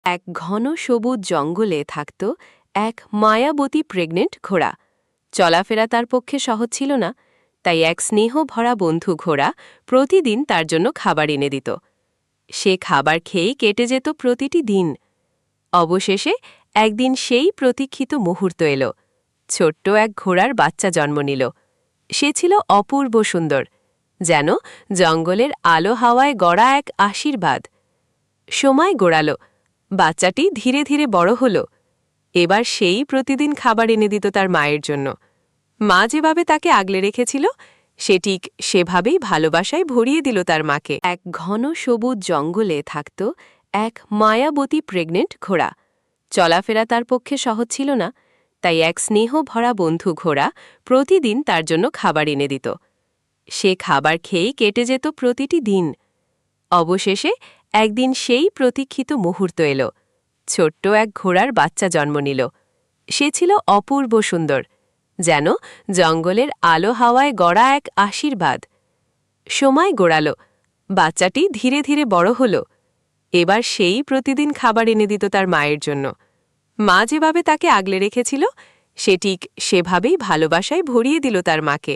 এক ঘন সবুজ জঙ্গলে থাকত এক মায়াবতী প্রেগনেন্ট ঘোড়া। চলাফেরা তার পক্ষে সহজ ছিল না, তাই এক স্নেহ ভরা বন্ধু ঘোড়া প্রতিদিন তার জন্য খাবার এনে দিত। সে খাবার খেয়েই কেটে যেত প্রতিটি দিন। অবশেষে একদিন সেই প্রতীক্ষিত মুহূর্ত এলো। ছোট্ট এক ঘোড়ার বাচ্চা জন্ম নিল। সে ছিল অপূর্ব সুন্দর, যেন জঙ্গলের আলো হাওয়ায় গড়া এক আশীর্বাদ। সময় গড়াল, বাচ্চাটি ধীরে ধীরে বড় হল। এবার সেই প্রতিদিন খাবার এনে দিত তার মায়ের জন্য। মা যেভাবে তাকে আগলে রেখেছিল, সে ঠিক সেভাবেই ভালোবাসায় ভরিয়ে দিল তার মাকে। এক ঘন সবুজ জঙ্গলে থাকত এক মায়াবতী প্রেগনেন্ট ঘোড়া। চলাফেরা তার পক্ষে সহজ ছিল না, তাই এক স্নেহ ভরা বন্ধু ঘোড়া প্রতিদিন তার জন্য খাবার এনে দিত। সে খাবার খেয়েই কেটে যেত প্রতিটি দিন। অবশেষে একদিন সেই প্রতীক্ষিত মুহূর্ত এলো। ছোট্ট এক ঘোড়ার বাচ্চা জন্ম নিল। সে ছিল অপূর্ব সুন্দর, যেন জঙ্গলের আলো হাওয়ায় গড়া এক আশীর্বাদ। সময় গড়াল, বাচ্চাটি ধীরে ধীরে বড় হল। এবার সেই প্রতিদিন খাবার এনে দিত তার মায়ের জন্য। মা যেভাবে তাকে আগলে রেখেছিল, সে ঠিক সেভাবেই ভালোবাসায় ভরিয়ে দিল তার মাকে।